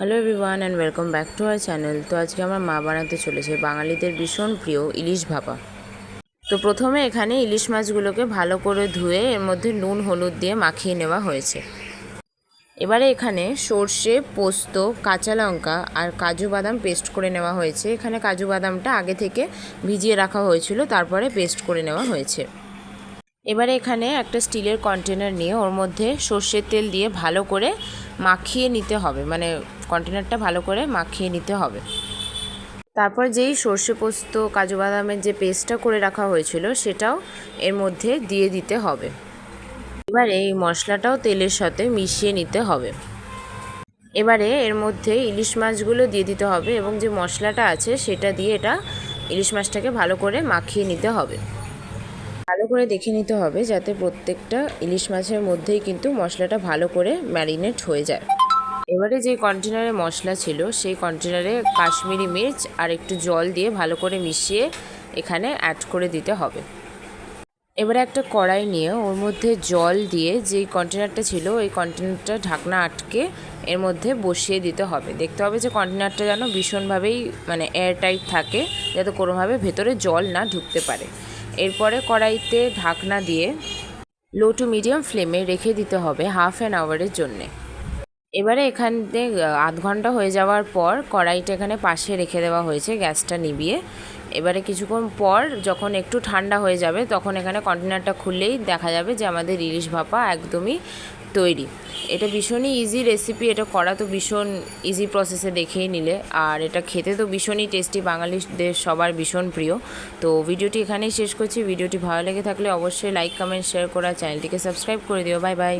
Hello everyone and welcome back to our channel. তো আজকে আমার মা বানাতে চলেছে বাঙালিদের ভীষণ প্রিয় ইলিশ ভাপা। তো প্রথমে এখানে ইলিশ মাছগুলোকে ভালো করে ধুয়ে এর মধ্যে নুন হলুদ দিয়ে মাখিয়ে নেওয়া হয়েছে। এবারে এখানে সর্ষে, পোস্ত, কাঁচা লঙ্কা আর কাজু বাদাম পেস্ট করে নেওয়া হয়েছে। এখানে কাজু বাদামটা আগে থেকে ভিজিয়ে রাখা হয়েছিল, তারপরে পেস্ট করে নেওয়া হয়েছে। এবারে এখানে একটা স্টিলের কন্টেনার নিয়ে ওর মধ্যে সর্ষের তেল দিয়ে ভালো করে মাখিয়ে নিতে হবে, মানে কন্টেনারটা ভালো করে মাখিয়ে নিতে হবে। তারপর যেই সর্ষে পোস্ত কাজু বাদামের যে পেস্টটা করে রাখা হয়েছিল সেটাও এর মধ্যে দিয়ে দিতে হবে। এবারে এই মশলাটাও তেলের সাথে মিশিয়ে নিতে হবে। এবারে এর মধ্যে ইলিশ মাছগুলো দিয়ে দিতে হবে এবং যে মশলাটা আছে সেটা দিয়ে এটা ইলিশ মাছটাকে ভালো করে মাখিয়ে নিতে হবে। ভালো করে দেখে নিতে হবে যাতে প্রত্যেকটা ইলিশ মাছের মধ্যেই কিন্তু মশলাটা ভালো করে ম্যারিনেট হয়ে যায়। এবারে যে কন্টেনারে মশলা ছিল সেই কন্টেনারে কাশ্মীরি মির্চ আর একটু জল দিয়ে ভালো করে মিশিয়ে এখানে অ্যাড করে দিতে হবে। এবারে একটা কড়াই নিয়ে ওর মধ্যে জল দিয়ে যেই কন্টেনারটা ছিল ওই কন্টেনারটা ঢাকনা আটকে এর মধ্যে বসিয়ে দিতে হবে। দেখতে হবে যে কন্টেনারটা যেন ভীষণভাবেই মানে এয়ার টাইট থাকে, যাতে কোনোভাবে ভেতরে জল না ঢুকতে পারে। এরপরে কড়াইতে ঢাকনা দিয়ে লো টু মিডিয়াম ফ্লেমে রেখে দিতে হবে হাফ অ্যান আওয়ারের জন্যে। এবারে এখানে আধ ঘন্টা হয়ে যাওয়ার পর কড়াইটা এখানে পাশে রেখে দেওয়া হয়েছে গ্যাসটা নিভিয়ে। এবারে কিছুক্ষণ পর যখন একটু ঠান্ডা হয়ে যাবে তখন এখানে কন্টেনারটা খুললেই দেখা যাবে যে আমাদের ইলিশ ভাপা একদমই তৈরি। এটা ভীষণই ইজি রেসিপি, এটা করা তো ভীষণ ইজি প্রসেসে দেখেই নিলে, আর এটা খেতে তো ভীষণই টেস্টি, বাঙালিদের সবার ভীষণ প্রিয়। তো ভিডিওটি এখানেই শেষ করছি। ভিডিওটি ভালো লেগে থাকলে অবশ্যই লাইক কমেন্ট শেয়ার করা, চ্যানেলটিকে সাবস্ক্রাইব করে দিও। Bye bye.